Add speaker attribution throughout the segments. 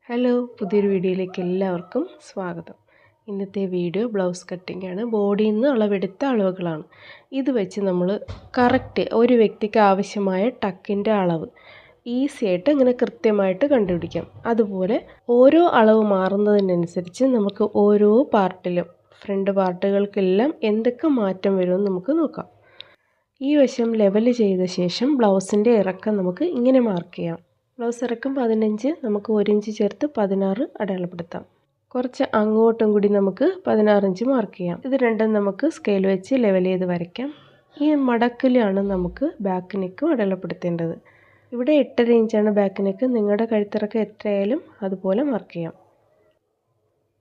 Speaker 1: Hello, പുതിയൊരു വീഡിയോയിലേക്ക് എല്ലാവർക്കും സ്വാഗതം. ഇന്നത്തെ വീഡിയോ ബ്ലൗസ് കട്ടിംഗ് ആണ്. ബോഡിയിൽ നിന്ന് അളവെടുത്ത അളവുകളാണ്. ഇത് വെച്ച് നമ്മൾ കറക്റ്റ് ഒരു വ്യക്തിക്ക് ആവശ്യമായ ടക്കിൻ്റെ അളവ് ഈസി ആയിട്ട് അങ്ങനെ കൃത്യമായിട്ട് കണ്ടുപിടിക്കാം. അതുപോലെ ഓരോ അളവ് മാറുന്നതിനനുസരിച്ച് നമുക്ക് ഓരോ പാർട്ടിലും ഫ്രണ്ട് പാർട്ടുകൾക്കെല്ലാം എന്തൊക്കെ മാറ്റം വരുമെന്ന് നമുക്ക് നോക്കാം. ഈ വശം ലെവൽ ചെയ്ത ശേഷം ബ്ലൗസിൻ്റെ ഇറക്കം നമുക്ക് ഇങ്ങനെ മാർക്ക് ചെയ്യാം. ബ്ലൗസ് ഇറക്കം 15, നമുക്ക് 1 ഇഞ്ച് ചേർത്ത് 16 അടയാളപ്പെടുത്താം. കുറച്ച് അങ്ങോട്ടും കൂടി നമുക്ക് 16 ഇഞ്ച് മാർക്ക് ചെയ്യാം. ഇത് രണ്ടും നമുക്ക് സ്കെയിൽ വെച്ച് ലെവൽ ചെയ്ത് വരയ്ക്കാം. ഈ മടക്കിലാണ് നമുക്ക് ബാക്ക് നെക്കും അടയാളപ്പെടുത്തേണ്ടത്. ഇവിടെ 8.5 ഇഞ്ചാണ് ബാക്ക് നെക്ക്. നിങ്ങളുടെ കഴുത്തിറക്കം എത്രയായാലും അതുപോലെ മാർക്ക് ചെയ്യാം.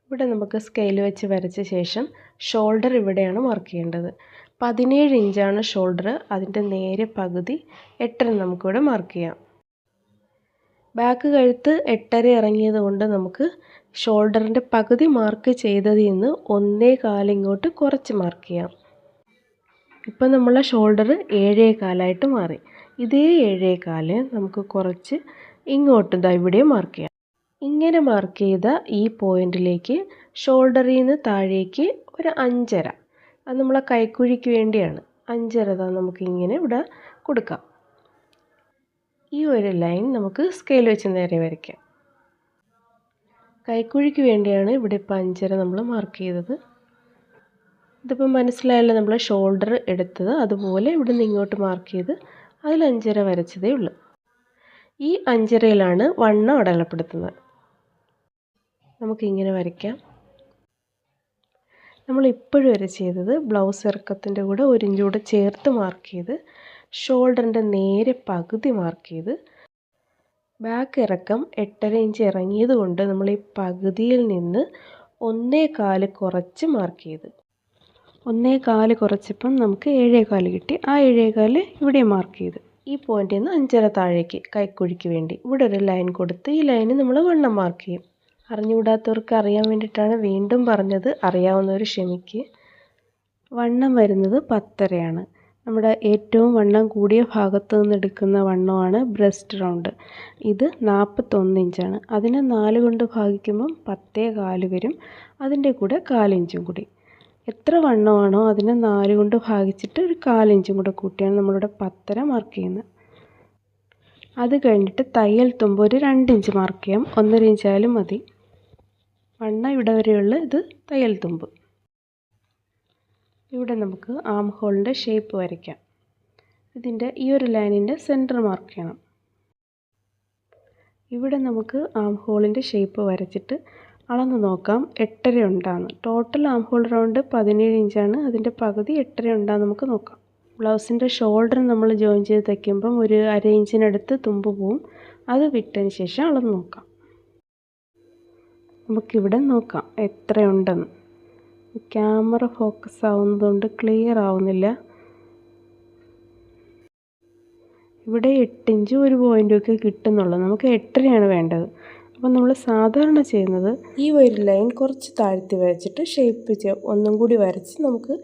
Speaker 1: ഇവിടെ നമുക്ക് സ്കെയിൽ വെച്ച് വരച്ച ശേഷം ഷോൾഡർ ഇവിടെയാണ് മാർക്ക് ചെയ്യേണ്ടത്. 17 ഇഞ്ചാണ് ഷോൾഡർ. അതിൻ്റെ നേരെ പകുതി 8.5 നമുക്കിവിടെ മാർക്ക് ചെയ്യാം. ബാക്ക് കഴുത്ത് 8.5 ഇറങ്ങിയത് കൊണ്ട് നമുക്ക് ഷോൾഡറിൻ്റെ പകുതി മാർക്ക് ചെയ്തതിൽ നിന്ന് 1.25 ഇങ്ങോട്ട് കുറച്ച് മാർക്ക് ചെയ്യാം. ഇപ്പം നമ്മളെ ഷോൾഡർ 7.25 മാറി. ഇതേ 7.25 നമുക്ക് കുറച്ച് ഇങ്ങോട്ട് ഇവിടെ മാർക്ക് ചെയ്യാം. ഇങ്ങനെ മാർക്ക് ചെയ്ത ഈ പോയിന്റിലേക്ക് ഷോൾഡറിൽ നിന്ന് താഴേക്ക് ഒരു 5.5, അത് നമ്മളെ കൈക്കുഴിക്ക് വേണ്ടിയാണ്. 5.5 നമുക്കിങ്ങനെ ഇവിടെ കൊടുക്കാം. ഈ ഒരു ലൈൻ നമുക്ക് സ്കെയിൽ വെച്ച് നേരെ വരയ്ക്കാം. കൈക്കുഴിക്ക് വേണ്ടിയാണ് ഇവിടെ ഇപ്പോൾ 5.5 നമ്മൾ മാർക്ക് ചെയ്തത്. ഇതിപ്പോൾ മനസ്സിലായല്ലോ, നമ്മൾ ഷോൾഡർ എടുത്തത് അതുപോലെ ഇവിടെ നിന്ന് ഇങ്ങോട്ട് മാർക്ക് ചെയ്ത് അതിൽ 5.5 വരച്ചതേ ഉള്ളൂ. ഈ 5.5യിലാണ് വണ്ണം അടയാളപ്പെടുത്തുന്നത്. നമുക്കിങ്ങനെ വരയ്ക്കാം. നമ്മൾ ഇപ്പോഴും വരെ ചെയ്തത് ബ്ലൗസ് ഇറക്കത്തിൻ്റെ കൂടെ 1 ഇഞ്ച് കൂടെ ചേർത്ത് മാർക്ക് ചെയ്ത് ഷോൾഡറിൻ്റെ നേരെ പകുതി മാർക്ക് ചെയ്ത് ബാക്ക് ഇറക്കം 8.5 ഇഞ്ച് ഇറങ്ങിയത് കൊണ്ട് നമ്മൾ ഈ പകുതിയിൽ നിന്ന് 1.25 കുറച്ച് മാർക്ക് ചെയ്ത് 1.25 കുറച്ചപ്പം നമുക്ക് 7.25 കിട്ടി. ആ 7.25 ഇവിടെ മാർക്ക് ചെയ്ത് ഈ പോയിന്റിൽ നിന്ന് 5.5 താഴേക്ക് കൈക്കുഴിക്ക് വേണ്ടി ഇവിടെ ഒരു ലൈൻ കൊടുത്ത് ഈ ലൈന് നമ്മൾ വണ്ണം മാർക്ക് ചെയ്യും. അറിഞ്ഞുകൂടാത്തവർക്ക് അറിയാൻ വേണ്ടിയിട്ടാണ് വീണ്ടും പറഞ്ഞത്. അറിയാവുന്നവർ ക്ഷമിക്ക്. വണ്ണം വരുന്നത് 10.5 നമ്മുടെ ഏറ്റവും വണ്ണം കൂടിയ ഭാഗത്ത് നിന്ന് എടുക്കുന്ന വണ്ണമാണ് ബ്രസ്റ്റ് റൗണ്ട്. ഇത് 41 ഇഞ്ചാണ്. അതിനെ 4 കൊണ്ട് ഭാഗിക്കുമ്പം 10.25 വരും. അതിൻ്റെ കൂടെ 1/4 ഇഞ്ചും കൂടി. എത്ര വണ്ണമാണോ അതിനെ 4 കൊണ്ട് ഭാഗിച്ചിട്ട് ഒരു 1/4 ഇഞ്ചും കൂടെ കൂട്ടിയാണ് നമ്മളിവിടെ 10.5 മാർക്ക് ചെയ്യുന്നത്. അത് കഴിഞ്ഞിട്ട് തയ്യൽ തുമ്പ് ഒരു 2 ഇഞ്ച് മാർക്ക് ചെയ്യാം. 1.5 ഇഞ്ചായാലും മതി. വണ്ണം ഇവിടെ വരെയുള്ള ഇത് തയ്യൽ തുമ്പ്. ഇവിടെ നമുക്ക് ആം ഹോളിൻ്റെ ഷേപ്പ് വരയ്ക്കാം. ഇതിൻ്റെ ഈ ഒരു ലൈനിൻ്റെ സെൻറ്റർ മാർക്ക് ചെയ്യണം. ഇവിടെ നമുക്ക് ആം ഹോളിൻ്റെ ഷേപ്പ് വരച്ചിട്ട് അളന്ന് നോക്കാം 8.5 ഉണ്ടാകുന്നു. ടോട്ടൽ ആം ഹോൾ റൗണ്ട് 17 ഇഞ്ചാണ്. അതിൻ്റെ പകുതി 8.5 ഉണ്ടാകും. നമുക്ക് നോക്കാം. ബ്ലൗസിൻ്റെ ഷോൾഡർ നമ്മൾ ജോയിൻ ചെയ്ത് തയ്ക്കുമ്പം ഒരു 1/2 ഇഞ്ചിനടുത്ത് തുമ്പ് പോവും. അത് വിട്ടതിന് ശേഷം അളന്ന് നോക്കാം. നമുക്കിവിടെ നോക്കാം എത്രയുണ്ടെന്ന്. ക്യാമറ ഫോക്കസ് ആവുന്നതുകൊണ്ട് ക്ലിയർ ആവുന്നില്ല. ഇവിടെ 8 ഇഞ്ച് ഒരു പോയിൻ്റൊക്കെ കിട്ടുന്നുള്ളൂ. നമുക്ക് 8.5 വേണ്ടത്. അപ്പോൾ നമ്മൾ സാധാരണ ചെയ്യുന്നത് ഈ ഒരു ലൈൻ കുറച്ച് താഴ്ത്തി വരച്ചിട്ട് ഷേപ്പ് ഒന്നും കൂടി വരച്ച് നമുക്ക്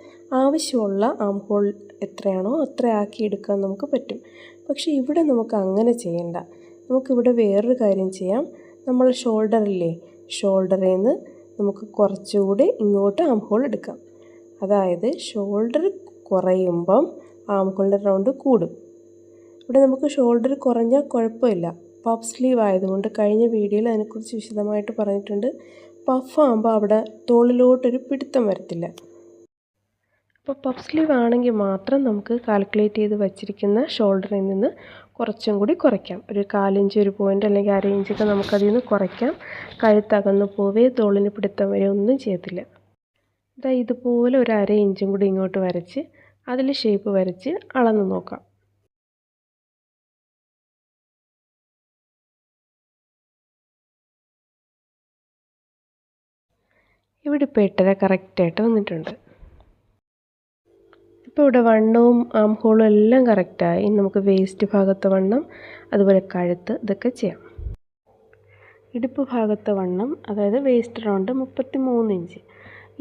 Speaker 1: ആവശ്യമുള്ള ആം ഹോൾ എത്രയാണോ അത്ര ആക്കി എടുക്കാൻ നമുക്ക് പറ്റും. പക്ഷേ ഇവിടെ നമുക്ക് അങ്ങനെ ചെയ്യണ്ട. നമുക്കിവിടെ വേറൊരു കാര്യം ചെയ്യാം. നമ്മൾ ഷോൾഡറിൽ നിന്ന് നമുക്ക് കുറച്ചുകൂടി ഇങ്ങോട്ട് ആം ഹോൾ എടുക്കാം. അതായത് ഷോൾഡർ കുറയുമ്പം ആം ഹോളിൻ്റെ റൗണ്ട് കൂടും. ഇവിടെ നമുക്ക് ഷോൾഡർ കുറഞ്ഞാൽ കുഴപ്പമില്ല. പഫ് സ്ലീവ് ആയതുകൊണ്ട് കഴിഞ്ഞ വീഡിയോയിൽ അതിനെക്കുറിച്ച് വിശദമായിട്ട് പറഞ്ഞിട്ടുണ്ട്. പഫ് ആകുമ്പോൾ അവിടെ തോളിലോട്ടൊരു പിടുത്തം വരത്തില്ല. അപ്പോൾ പഫ് സ്ലീവ് ആണെങ്കിൽ മാത്രം നമുക്ക് കാൽക്കുലേറ്റ് ചെയ്ത് വച്ചിരിക്കുന്ന ഷോൾഡറിൽ നിന്ന് കുറച്ചും കൂടി കുറയ്ക്കാം. ഒരു 1/4 ഇഞ്ച് ഒരു പോയിൻ്റ് അല്ലെങ്കിൽ 1/2 ഇഞ്ചൊക്കെ നമുക്കതിൽ നിന്ന് കുറയ്ക്കാം. കഴുത്തകന്ന് പോവേ തോളിന് പിടുത്തം വരെ ഒന്നും ചെയ്യത്തില്ല. ഇതുപോലെ ഒരു 1/2 ഇഞ്ചും കൂടി ഇങ്ങോട്ട് വരച്ച് അതിൽ ഷേപ്പ് വരച്ച് അളന്ന് നോക്കാം. ഇവിടെ ഇപ്പോൾ 8.5 കറക്റ്റായിട്ട് വന്നിട്ടുണ്ട്. ഇപ്പോൾ ഇവിടെ വണ്ണവും ആം ഹോളും എല്ലാം കറക്റ്റായി. നമുക്ക് വേസ്റ്റ് ഭാഗത്തെ വണ്ണം അതുപോലെ കഴുത്ത് ഇതൊക്കെ ചെയ്യാം. ഇടുപ്പ് ഭാഗത്തെ വണ്ണം അതായത് വേസ്റ്റ് റൗണ്ട് 33 ഇഞ്ച്.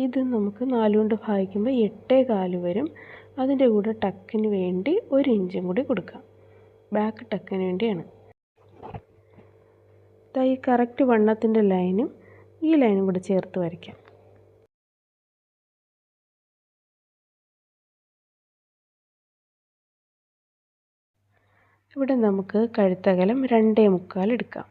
Speaker 1: ഇത് നമുക്ക് 4 കൊണ്ട് ഭാഗിക്കുമ്പോൾ 8.25 വരും. അതിൻ്റെ കൂടെ ടക്കിന് വേണ്ടി 1 ഇഞ്ചും കൂടി കൊടുക്കാം. ബാക്ക് ടക്കിന് വേണ്ടിയാണ്. ഈ കറക്റ്റ് വണ്ണത്തിൻ്റെ ലൈനും ഈ ലൈനും കൂടെ ചേർത്ത് വരയ്ക്കാം. ഇവിടെ നമുക്ക് കഴുത്തകലം 2.25 എടുക്കാം.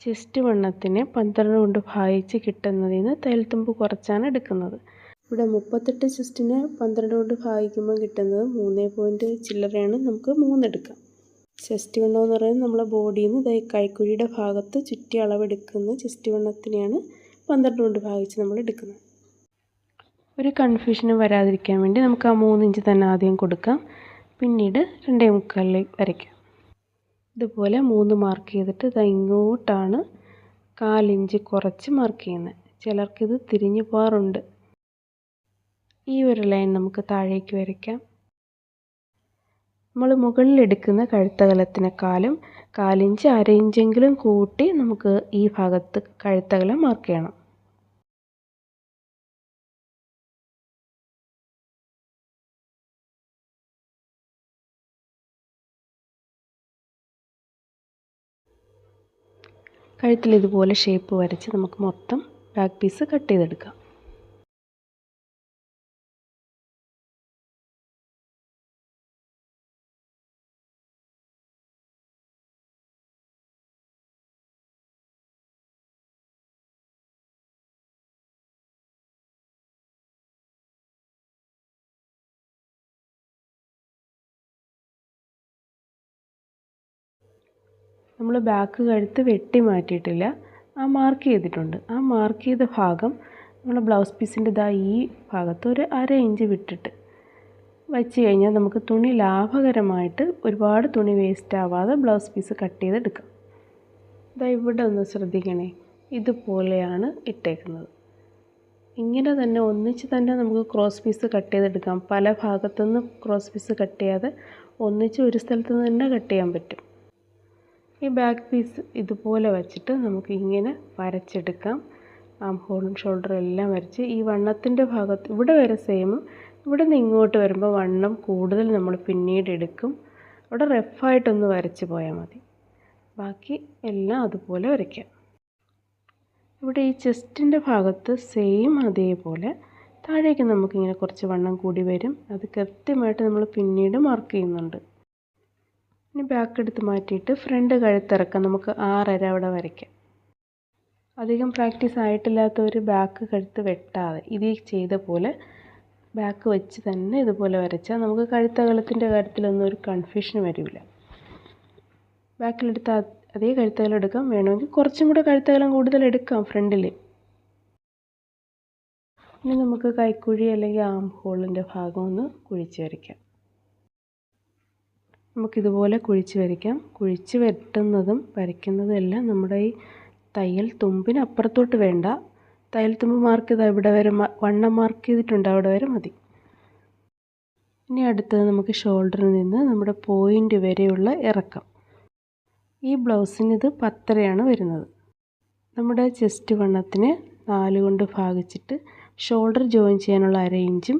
Speaker 1: ചെസ്റ്റ് വണ്ണത്തിന് 12 കൊണ്ട് ഭാഗിച്ച് കിട്ടുന്നതിൽ നിന്ന് തയ്യൽത്തുമ്പ് കുറച്ചാണ് എടുക്കുന്നത്. ഇവിടെ 38 ചെസ്റ്റിന് 12 കൊണ്ട് ഭാഗിക്കുമ്പോൾ കിട്ടുന്നത് 3 ചില്ലറയാണ്. നമുക്ക് 3 എടുക്കാം. ചെസ്റ്റ് വണ്ണം എന്ന് പറയുന്നത് നമ്മളെ ബോഡിയിൽ നിന്ന് കൈക്കുഴിയുടെ ഭാഗത്ത് ചുറ്റി അളവെടുക്കുന്ന ചെസ്റ്റ് വണ്ണത്തിനെയാണ് 12 കൊണ്ട് ഭാഗിച്ച് നമ്മൾ എടുക്കുന്നത്. ഒരു കൺഫ്യൂഷനും വരാതിരിക്കാൻ വേണ്ടി നമുക്ക് ആ 3 ഇഞ്ച് തന്നെ ആദ്യം കൊടുക്കാം. പിന്നീട് 2.25 വരയ്ക്കാം. ഇതുപോലെ 3 മാർക്ക് ചെയ്തിട്ട് ഇങ്ങോട്ടാണ് 1/4 ഇഞ്ച് കുറച്ച് മാർക്ക് ചെയ്യുന്നത്. ചിലർക്കിത് തിരിഞ്ഞു പോകാറുണ്ട്. ഈ ഒരു ലൈൻ നമുക്ക് താഴേക്ക് വരയ്ക്കാം. നമ്മൾ മുകളിൽ എടുക്കുന്ന കഴുത്തകലത്തിനേക്കാളും 1/4 ഇഞ്ച് 1/2 ഇഞ്ചെങ്കിലും കൂട്ടി നമുക്ക് ഈ ഭാഗത്ത് കഴുത്തകലം മാർക്ക് ചെയ്യണം. കഴുത്തിൽ ഇതുപോലെ ഷേപ്പ് വരച്ച് നമുക്ക് മൊത്തം ബാക്ക് പീസ് കട്ട് ചെയ്തെടുക്കാം. നമ്മൾ ബാക്ക് കഴുത്ത് വെട്ടി മാറ്റിയിട്ടില്ല, ആ മാർക്ക് ചെയ്തിട്ടുണ്ട്. ആ മാർക്ക് ചെയ്ത ഭാഗം നമ്മൾ ബ്ലൗസ് പീസിൻ്റെ ഈ ഭാഗത്ത് ഒരു 1/2 ഇഞ്ച് വിട്ടിട്ട് വച്ച് കഴിഞ്ഞാൽ നമുക്ക് തുണി ലാഭകരമായിട്ട് ഒരുപാട് തുണി വേസ്റ്റ് ആവാതെ ബ്ലൗസ് പീസ് കട്ട് ചെയ്തെടുക്കാം. ഇവിടെ ഒന്ന് ശ്രദ്ധിക്കണേ, ഇതുപോലെയാണ് ഇട്ടേക്കുന്നത്. ഇങ്ങനെ തന്നെ ഒന്നിച്ച് തന്നെ നമുക്ക് ക്രോസ് പീസ് കട്ട് ചെയ്തെടുക്കാം. പല ഭാഗത്തുനിന്ന് ക്രോസ് പീസ് കട്ട് ചെയ്യാതെ ഒന്നിച്ച് ഒരു സ്ഥലത്ത് നിന്ന് തന്നെ കട്ട് ചെയ്യാൻ പറ്റും. ഈ ബാക്ക് പീസ് ഇതുപോലെ വച്ചിട്ട് നമുക്ക് ഇങ്ങനെ വരച്ചെടുക്കാം. ആം ഹോളും ഷോൾഡറും എല്ലാം വരച്ച് ഈ വണ്ണത്തിൻ്റെ ഭാഗത്ത് ഇവിടെ വരെ സെയിം, ഇവിടെ നിന്ന് ഇങ്ങോട്ട് വരുമ്പോൾ വണ്ണം കൂടുതൽ നമ്മൾ പിന്നീട് എടുക്കും. അവിടെ റഫായിട്ടൊന്ന് വരച്ച് പോയാൽ മതി. ബാക്കി എല്ലാം അതുപോലെ വരയ്ക്കാം. ഇവിടെ ഈ ചെസ്റ്റിൻ്റെ ഭാഗത്ത് സെയിം അതേപോലെ താഴേക്ക് നമുക്കിങ്ങനെ കുറച്ച് വണ്ണം കൂടി വരും. അത് കൃത്യമായിട്ട് നമ്മൾ പിന്നീട് മാർക്ക് ചെയ്യുന്നുണ്ട്. ഇനി ബാക്ക് എടുത്ത് മാറ്റിയിട്ട് ഫ്രണ്ട് കഴുത്തിറക്കം നമുക്ക് 6.5 അവിടെ വരയ്ക്കാം. അധികം പ്രാക്ടീസ് ആയിട്ടില്ലാത്തവർ ബാക്ക് കഴുത്ത് വെട്ടാതെ ഇത് ചെയ്ത പോലെ ബാക്ക് വെച്ച് തന്നെ ഇതുപോലെ വരച്ചാൽ നമുക്ക് കഴുത്തകലത്തിൻ്റെ കാര്യത്തിലൊന്നും ഒരു കൺഫ്യൂഷൻ വരില്ല. ബാക്കിലെടുത്ത് അതേ കഴുത്തകലം എടുക്കാം. വേണമെങ്കിൽ കുറച്ചും കൂടെ കഴുത്തകലം കൂടുതൽ എടുക്കാം ഫ്രണ്ടിൽ. ഇനി നമുക്ക് കൈക്കുഴി അല്ലെങ്കിൽ ആം ഹോളിൻ്റെ ഭാഗം ഒന്ന് കുഴിച്ച് വരയ്ക്കാം. നമുക്കിതുപോലെ കുഴിച്ച് വരയ്ക്കാം. കുഴിച്ച് വെട്ടുന്നതും വരയ്ക്കുന്നതും എല്ലാം നമ്മുടെ ഈ തയ്യൽ തുമ്പിന് അപ്പുറത്തോട്ട് വേണ്ട. തയ്യൽ തുമ്പ് മാർക്ക് ചെയ്താൽ ഇവിടെ വരെ വണ്ണം മാർക്ക് ചെയ്തിട്ടുണ്ട്, അവിടെ വരെ മതി. ഇനി അടുത്തത് നമുക്ക് ഷോൾഡറിൽ നിന്ന് നമ്മുടെ പോയിൻ്റ് വരെയുള്ള ഇറക്കം. ഈ ബ്ലൗസിന് ഇത് 10.5 വരുന്നത്. നമ്മുടെ ചെസ്റ്റ് വണ്ണത്തിന് 4 കൊണ്ട് ഭാഗിച്ചിട്ട് ഷോൾഡർ ജോയിൻ ചെയ്യാനുള്ള 1/2 ഇഞ്ചും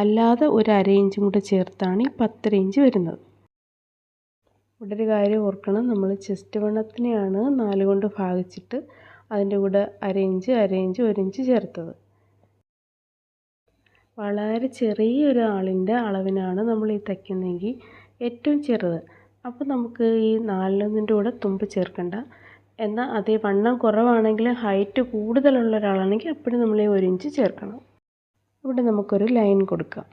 Speaker 1: അല്ലാതെ ഒരു 1/2 ഇഞ്ചും കൂടെ ചേർത്താണ് ഈ 10.5 ഇഞ്ച് വരുന്നത്. ഇവിടെ ഒരു കാര്യം ഓർക്കണം, നമ്മൾ ചെസ്റ്റ് വണ്ണത്തിനെയാണ് 4 കൊണ്ട് ഭാഗിച്ചിട്ട് അതിൻ്റെ കൂടെ 1/2 ഇഞ്ച് 1/2 ഇഞ്ച് 1 ഇഞ്ച് ചേർത്തത്. വളരെ ചെറിയൊരു ആളിൻ്റെ അളവിനാണ് നമ്മൾ ഈ തയ്ക്കുന്നതെങ്കിൽ ഏറ്റവും ചെറുത്. അപ്പോൾ നമുക്ക് ഈ 4-ൻ്റെ കൂടെ തുമ്പ് ചേർക്കണ്ട. എന്നാൽ അതേ വണ്ണം കുറവാണെങ്കിൽ ഹൈറ്റ് കൂടുതലുള്ള ഒരാളാണെങ്കിൽ അപ്പോഴും നമ്മൾ ഈ 1 ഇഞ്ച് ചേർക്കണം. ഇവിടെ നമുക്കൊരു ലൈൻ കൊടുക്കാം.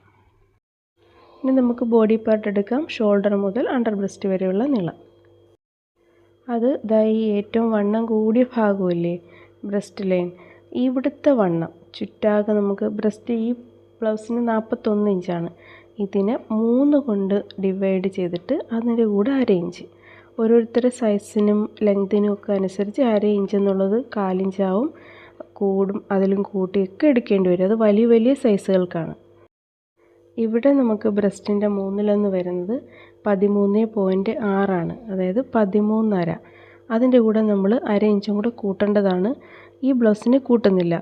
Speaker 1: ഇനി നമുക്ക് ബോഡി പാർട്ട് എടുക്കാം. ഷോൾഡർ മുതൽ അണ്ടർ ബ്രസ്റ്റ് വരെയുള്ള നീളം. അത് ഈ ഏറ്റവും വണ്ണം കൂടിയ ഭാഗമില്ലേ ബ്രസ്റ്റ് ലൈൻ, ഇവിടുത്തെ വണ്ണം ചുറ്റാകെ നമുക്ക് ബ്രസ്റ്റ് ഈ ബ്ലൗസിന് 41 ഇഞ്ചാണ്. ഇതിനെ 3 കൊണ്ട് ഡിവൈഡ് ചെയ്തിട്ട് അതിൻ്റെ കൂടെ 1/2 ഇഞ്ച്. ഓരോരുത്തരുടെ സൈസിനും ലെങ്തിനും ഒക്കെ അനുസരിച്ച് 1/2 ഇഞ്ച് എന്നുള്ളത് 1/4 ഇഞ്ചാവും. കൂടും അതിലും കൂട്ടിയൊക്കെ എടുക്കേണ്ടി വരും. അത് വലിയ വലിയ സൈസുകൾക്കാണ്. ഇവിടെ നമുക്ക് ബ്രസ്റ്റിൻ്റെ 1/3 വരുന്നത് 13.6 അതായത് 13.5. അതിൻ്റെ കൂടെ നമ്മൾ 1/2 ഇഞ്ചും കൂടെ കൂട്ടേണ്ടതാണ്. ഈ ബ്ലൗസിന് കൂട്ടുന്നില്ല.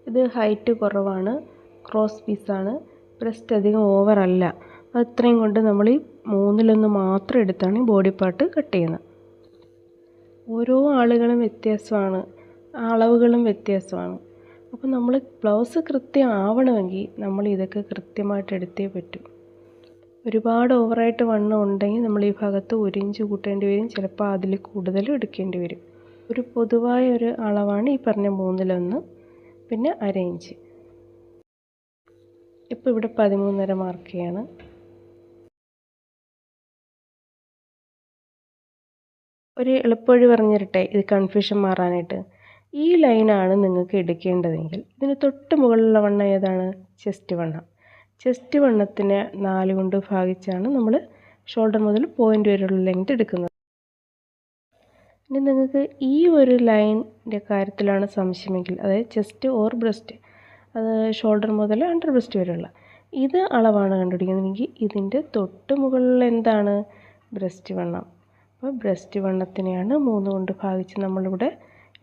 Speaker 1: ഇത് ഹൈറ്റ് കുറവാണ്, ക്രോസ് പീസാണ്, ബ്രസ്റ്റ് അധികം ഓവറല്ല. അത്രയും കൊണ്ട് നമ്മൾ ഈ 1/3 മാത്രം എടുത്താണ് ഈ ബോഡി പാർട്ട് കട്ട് ചെയ്യുന്നത്. ഓരോ ആളുകളും വ്യത്യാസമാണ്, അളവുകളും വ്യത്യാസമാണ്. അപ്പോൾ നമ്മൾ ബ്ലൗസ് കൃത്യം ആവണമെങ്കിൽ നമ്മൾ ഇതൊക്കെ കൃത്യമായിട്ട് എടുത്തേ പറ്റൂ. ഒരുപാട് ഓവറായിട്ട് വണ്ണം ഉണ്ടെങ്കിൽ നമ്മൾ ഈ ഭാഗത്ത് 1 ഇഞ്ച് കൂട്ടേണ്ടി വരും, ചിലപ്പോൾ അതിൽ കൂടുതലും എടുക്കേണ്ടി വരും. ഒരു പൊതുവായ ഒരു അളവാണ് ഈ പറഞ്ഞ 1/3, പിന്നെ 1/2 ഇഞ്ച്. ഇപ്പോൾ ഇവിടെ 13.5 മാർക്ക് ചെയ്യാണ്. ഒരു എളുപ്പവഴി പറഞ്ഞു തരട്ടെ ഇത് കൺഫ്യൂഷൻ മാറാനായിട്ട്. ഈ ലൈനാണ് നിങ്ങൾക്ക് എടുക്കേണ്ടതെങ്കിൽ ഇതിന് തൊട്ട് മുകളിലുള്ള വണ്ണം ഏതാണ്? ചെസ്റ്റ് വണ്ണം. ചെസ്റ്റ് വണ്ണത്തിനെ 4 കൊണ്ട് ഭാഗിച്ചാണ് നമ്മൾ ഷോൾഡർ മുതൽ പോയിൻ്റ് വരെയുള്ള ലെങ്ത് എടുക്കുന്നത്. ഇനി നിങ്ങൾക്ക് ഈ ഒരു ലൈനിൻ്റെ കാര്യത്തിലാണ് സംശയമെങ്കിൽ, അതായത് ചെസ്റ്റ് ഓർ ബ്രസ്റ്റ്, അത് ഷോൾഡർ മുതൽ അണ്ടർ ബ്രസ്റ്റ് വരെയുള്ള ഇത് അളവാണ് കണ്ടുപിടിക്കുന്നതെങ്കിൽ ഇതിൻ്റെ തൊട്ട് മുകളിൽ എന്താണ്? ബ്രസ്റ്റ് വണ്ണം. അപ്പോൾ ബ്രസ്റ്റ് വണ്ണത്തിനെയാണ് 3 കൊണ്ട് ഭാഗിച്ച് നമ്മളിവിടെ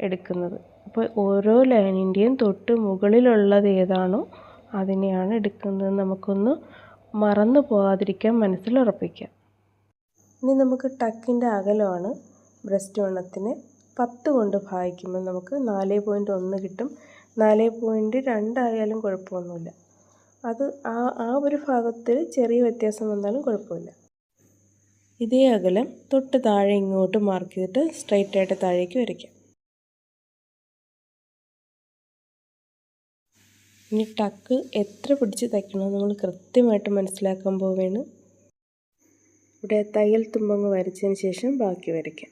Speaker 1: എടുക്കുന്നത്. അപ്പോൾ ഓരോ ലൈനിൻ്റെയും തൊട്ട് മുകളിലുള്ളത് ഏതാണോ അതിനെയാണ് എടുക്കുന്നത്. നമുക്കൊന്ന് മറന്നു പോകാതിരിക്കാൻ മനസ്സിൽ ഉറപ്പിക്കാം. ഇനി നമുക്ക് ടക്കിൻ്റെ അകലമാണ്. ബ്രസ്റ്റ് വണ്ണത്തിന് 10 കൊണ്ട് ഭാഗിക്കുമ്പോൾ നമുക്ക് 4.1 കിട്ടും. 4.2 ആയാലും കുഴപ്പമൊന്നുമില്ല. അത് ആ ഒരു ഭാഗത്തിൽ ചെറിയ വ്യത്യാസം വന്നാലും കുഴപ്പമില്ല. ഇതേ അകലം തൊട്ട് താഴെ ഇങ്ങോട്ട് മാർക്ക് ചെയ്തിട്ട് സ്ട്രൈറ്റ് ആയിട്ട് താഴേക്ക് വരയ്ക്കാം. ഇനി ടക്ക് എത്ര പിടിച്ച് തയ്ക്കണമെന്ന് നമ്മൾ കൃത്യമായിട്ട് മനസ്സിലാക്കാൻ പോവുകയാണ്. ഇവിടെ തയ്യൽ തുമ്പങ്ങ് വരച്ചതിന് ശേഷം ബാക്കി വരയ്ക്കാം.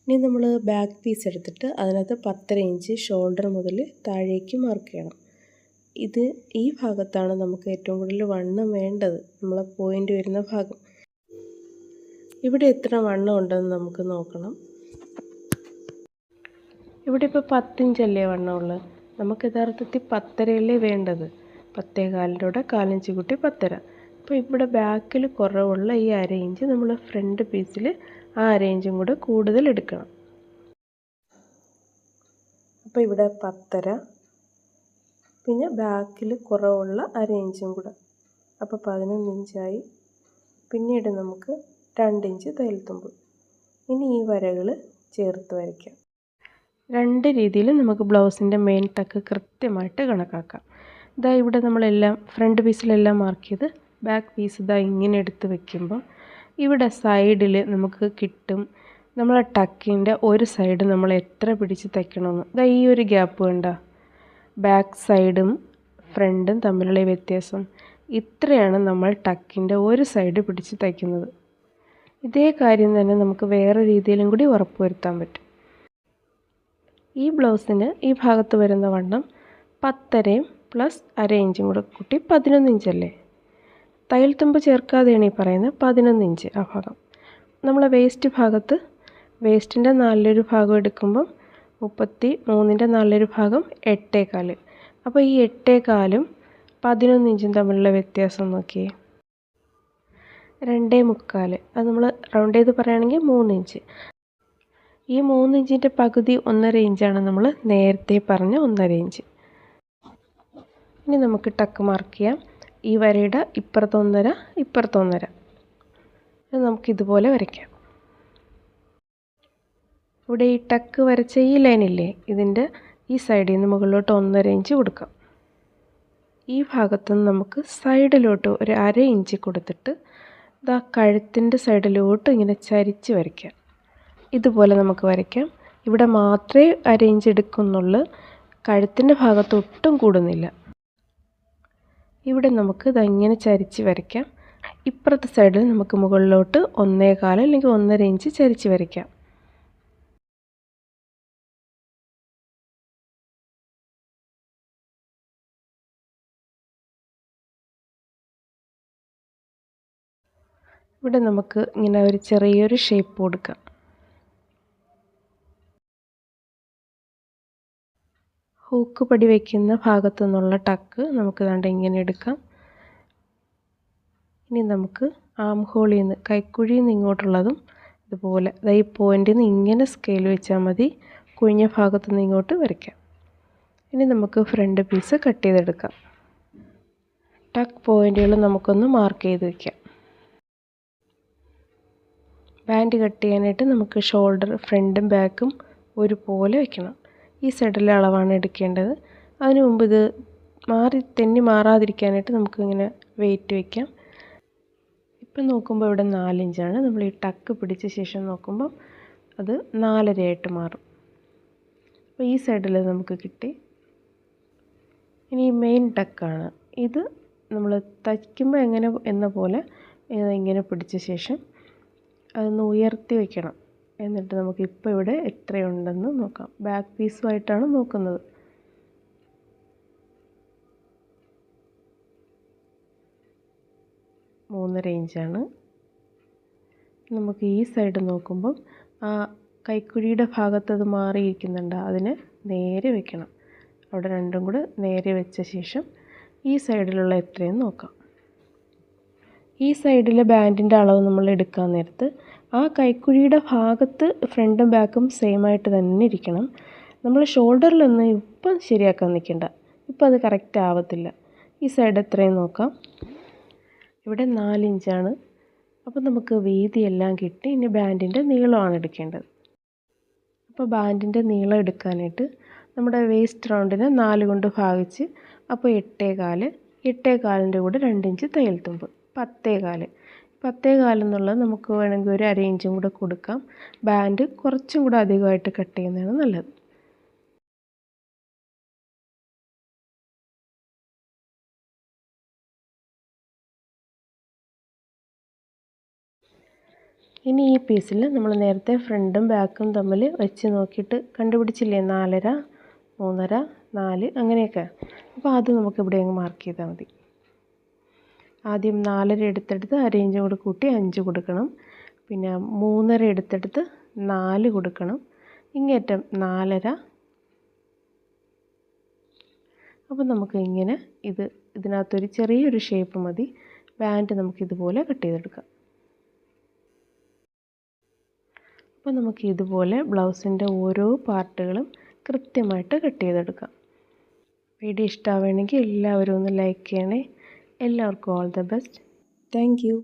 Speaker 1: ഇനി നമ്മൾ ബാക്ക് പീസ് എടുത്തിട്ട് അതിനകത്ത് 10.5 ഇഞ്ച് ഷോൾഡർ മുതൽ താഴേക്ക് മാർക്ക് ചെയ്യണം. ഈ ഭാഗത്താണ് നമുക്ക് ഏറ്റവും കൂടുതൽ വണ്ണം വേണ്ടത്, നമ്മളെ പോയിൻ്റ് വരുന്ന ഭാഗം. ഇവിടെ എത്ര വണ്ണം ഉണ്ടെന്ന് നമുക്ക് നോക്കണം. ഇവിടെ ഇപ്പോൾ 10 ഇഞ്ചല്ലേ വണ്ണമുള്ളത്. നമുക്ക് യഥാർത്ഥത്തിൽ 10.5 വേണ്ടത്. 10.25 കൂടെ 1/4 ഇഞ്ച് കൂട്ടി 10.5. അപ്പോൾ ഇവിടെ ബാക്കിൽ കുറവുള്ള ഈ 1/2 ഇഞ്ച് നമ്മൾ ഫ്രണ്ട് പീസിൽ ആ 1/2 ഇഞ്ചും കൂടെ കൂടുതൽ എടുക്കണം. അപ്പോൾ ഇവിടെ 10.5, പിന്നെ ബാക്കിൽ കുറവുള്ള 1/2 ഇഞ്ചും കൂടെ, അപ്പോൾ 11 ഇഞ്ചായി. പിന്നീട് നമുക്ക് 2 ഇഞ്ച് തയ്യൽ തുമ്പ്. ഇനി ഈ വരകൾ ചേർത്ത് വരയ്ക്കാം. 2 രീതിയിൽ നമുക്ക് ബ്ലൗസിൻ്റെ മെയിൻ ടക്ക് കൃത്യമായിട്ട് കണക്കാക്കാം. ഇതാ ഇവിടെ നമ്മളെല്ലാം ഫ്രണ്ട് പീസിലെല്ലാം മാർക്ക് ചെയ്ത് ബാക്ക് പീസ് ഇതാ ഇങ്ങനെ എടുത്ത് വെക്കുമ്പോൾ ഇവിടെ സൈഡിൽ നമുക്ക് കിട്ടും നമ്മളെ ടക്കിൻ്റെ ഒരു സൈഡ് നമ്മൾ എത്ര പിടിച്ച് തയ്ക്കണമെന്ന്. ഇതാ ഈ ഒരു ഗ്യാപ്പ് വേണ്ട, ബാക്ക് സൈഡും ഫ്രണ്ടും തമ്മിലുള്ള വ്യത്യാസം ഇത്രയാണ് നമ്മൾ ടക്കിൻ്റെ ഒരു സൈഡ് പിടിച്ച് തയ്ക്കുന്നത്. ഇതേ കാര്യം തന്നെ നമുക്ക് വേറെ രീതിയിലും കൂടി ഉറപ്പുവരുത്താൻ പറ്റും. ഈ ബ്ലൗസിന് ഈ ഭാഗത്ത് വരുന്ന വണ്ണം 10.5 പ്ലസ് 1/2 ഇഞ്ചും കൂടെ കൂട്ടി 11 ഇഞ്ചല്ലേ. തയ്യൽ തുമ്പ് ചേർക്കാതെയാണ് ഈ പറയുന്നത് 11 ഇഞ്ച്. ആ ഭാഗം നമ്മളെ വേസ്റ്റ് ഭാഗത്ത് വേസ്റ്റിൻ്റെ 4/1 ഭാഗം എടുക്കുമ്പം 33ൻ്റെ 4/1 ഭാഗം 8.25. അപ്പോൾ ഈ 8.25 11 ഇഞ്ചും തമ്മിലുള്ള വ്യത്യാസം നോക്കിയേ, 2.25. അത് നമ്മൾ റൗണ്ട് ചെയ്ത് പറയുകയാണെങ്കിൽ 3 ഇഞ്ച്. ഈ 3 ഇഞ്ചിൻ്റെ പകുതി 1.5 ഇഞ്ചാണ് നമ്മൾ നേരത്തെ പറഞ്ഞ 1.5 ഇഞ്ച്. ഇനി നമുക്ക് ടക്ക് മാർക്ക് ചെയ്യാം. ഈ വരയുടെ ഇപ്പുറത്ത് 1.5 ഇപ്പുറത്ത് 1.5 അത് നമുക്കിതുപോലെ വരയ്ക്കാം. ഇവിടെ ഈ ടക്ക് വരച്ച ഈ ലൈനില്ലേ, ഇതിൻ്റെ ഈ സൈഡിൽ നിന്ന് മുകളിലോട്ട് 1.5 ഇഞ്ച് കൊടുക്കാം. ഈ ഭാഗത്തുനിന്ന് നമുക്ക് സൈഡിലോട്ട് ഒരു 1/2 ഇഞ്ച് കൊടുത്തിട്ട് ഇതാ കഴുത്തിൻ്റെ സൈഡിലോട്ട് ഇങ്ങനെ ചരിച്ച് വരയ്ക്കാം. ഇതുപോലെ നമുക്ക് വരയ്ക്കാം. ഇവിടെ മാത്രമേ 1/2 ഇഞ്ച് എടുക്കുന്നുള്ളൂ, കഴുത്തിൻ്റെ ഭാഗത്ത് ഒട്ടും കൂടുന്നില്ല. ഇവിടെ നമുക്ക് ഇതങ്ങനെ ചരിച്ച് വരയ്ക്കാം. ഇപ്പുറത്തെ സൈഡിൽ നമുക്ക് മുകളിലോട്ട് 1.25 അല്ലെങ്കിൽ 1.5 ഇഞ്ച് ചരിച്ച് വരയ്ക്കാം. ഇവിടെ നമുക്ക് ഇങ്ങനെ ഒരു ചെറിയൊരു ഷേപ്പ് കൊടുക്കാം. ഹൂക്ക് പടി വയ്ക്കുന്ന ഭാഗത്തു നിന്നുള്ള ടക്ക് നമുക്ക് ദാണ്ട് ഇങ്ങനെ എടുക്കാം. ഇനി നമുക്ക് ആം ഹോളിൽ നിന്ന് കൈക്കുഴിയിൽ നിന്ന് ഇങ്ങോട്ടുള്ളതും ഇതുപോലെ ഈ പോയിന്റിൽ നിന്ന് ഇങ്ങനെ സ്കെയിൽ വെച്ചാൽ മതി, കുഴിഞ്ഞ ഭാഗത്തു നിന്ന് ഇങ്ങോട്ട് വരയ്ക്കാം. ഇനി നമുക്ക് ഫ്രണ്ട് പീസ് കട്ട് ചെയ്തെടുക്കാം. ടക്ക് പോയിന്റുകൾ നമുക്കൊന്ന് മാർക്ക് ചെയ്ത് വയ്ക്കാം. ബാൻഡ് കട്ട് ചെയ്യാനായിട്ട് നമുക്ക് ഷോൾഡർ ഫ്രണ്ടും ബാക്കും ഒരുപോലെ വെക്കണം. ഈ സൈഡിലെ അളവാണ് എടുക്കേണ്ടത്. അതിനു മുമ്പ് ഇത് തെന്നി മാറാതിരിക്കാനായിട്ട് നമുക്കിങ്ങനെ വെയിറ്റ് വയ്ക്കാം. ഇപ്പം നോക്കുമ്പോൾ ഇവിടെ 4 ഇഞ്ചാണ്. നമ്മൾ ഈ ടക്ക് പിടിച്ച ശേഷം നോക്കുമ്പോൾ അത് 4.5 ആയിട്ട് മാറും. അപ്പോൾ ഈ സൈഡിൽ നമുക്ക് കിട്ടി. ഇനി മെയിൻ ടക്കാണ് ഇത്. നമ്മൾ തയ്ക്കുമ്പോൾ എന്ന പോലെ ഇങ്ങനെ പിടിച്ച ശേഷം അതൊന്ന് ഉയർത്തി വയ്ക്കണം. എന്നിട്ട് നമുക്ക് ഇപ്പോൾ ഇവിടെ എത്രയുണ്ടെന്ന് നോക്കാം. ബാക്ക് പീസുമായിട്ടാണ് നോക്കുന്നത്. 3.5 ഇഞ്ചാണ്. നമുക്ക് ഈ സൈഡ് നോക്കുമ്പം ആ കൈക്കുഴിയുടെ ഭാഗത്ത് അത് മാറിയിരിക്കുന്നുണ്ട്, അതിനെ നേരെ വെക്കണം. അവിടെ രണ്ടും കൂടെ നേരെ വെച്ച ശേഷം ഈ സൈഡിലുള്ള എത്രയെന്ന് നോക്കാം. ഈ സൈഡിലെ ബാൻഡിൻ്റെ അളവ് നമ്മൾ എടുക്കാൻ നേരത്ത് ആ കൈക്കുഴിയുടെ ഭാഗത്ത് ഫ്രണ്ടും ബാക്കും സെയിം ആയിട്ട് തന്നെ ഇരിക്കണം. നമ്മൾ ഷോൾഡറിലൊന്നും ഇപ്പം ശരിയാക്കാൻ നിൽക്കണ്ട. ഇപ്പം അത് കറക്റ്റ് ആവത്തില്ല. ഈ സൈഡ് എത്രയും നോക്കാം. ഇവിടെ 4 ഇഞ്ചാണ്. അപ്പോൾ നമുക്ക് വീതിയെല്ലാം കിട്ടി. ഇനി ബാൻഡിൻ്റെ നീളമാണ് എടുക്കേണ്ടത്. അപ്പോൾ ബാൻഡിൻ്റെ നീളം എടുക്കാനായിട്ട് നമ്മുടെ വേസ്റ്റ് റൗണ്ടിനെ 4 കൊണ്ട് ഭാഗിച്ച് അപ്പോൾ 8.25, 8.25ൻ്റെ കൂടെ 2 ഇഞ്ച് തയ്യൽ തുമ്പ്, 10.25. 10.25 എന്നുള്ളത് നമുക്ക് വേണമെങ്കിൽ ഒരു 1/2 ഇഞ്ചും കൂടെ കൊടുക്കാം. ബാൻഡ് കുറച്ചും കൂടെ അധികമായിട്ട് കട്ട് ചെയ്യുന്നതാണ് നല്ലത്. ഇനി ഈ പീസിൽ നമ്മൾ നേരത്തെ ഫ്രണ്ടും ബാക്കും തമ്മിൽ വെച്ച് നോക്കിയിട്ട് കണ്ടുപിടിച്ചില്ലേ 4.5, 3.5, 4 അങ്ങനെയൊക്കെ. അപ്പോൾ അത് നമുക്ക് ഇവിടെ അങ്ങ് മാർക്ക് ചെയ്താൽ മതി. ആദ്യം 4.5 എടുത്തെടുത്ത് 1/2 ഇഞ്ചും കൂടെ കൂട്ടി 5 കൊടുക്കണം. പിന്നെ 3.5 എടുത്തെടുത്ത് 4 കൊടുക്കണം. ഇങ്ങേറ്റം 4.5. അപ്പോൾ നമുക്ക് ഇങ്ങനെ ഇതിനകത്തൊരു ചെറിയൊരു ഷേപ്പ് മതി. ബാൻഡ് നമുക്ക് ഇതുപോലെ കട്ട് ചെയ്തെടുക്കാം. അപ്പോൾ നമുക്ക് ഇതുപോലെ ബ്ലൗസിൻ്റെ ഓരോ പാർട്ടുകളും കൃത്യമായിട്ട് കട്ട് ചെയ്തെടുക്കാം. വീഡിയോ ഇഷ്ടമാവുകയാണെങ്കിൽ എല്ലാവരും ഒന്ന് ലൈക്ക് ചെയ്യണേ. എല്ലാവർക്കും all the best. Thank you.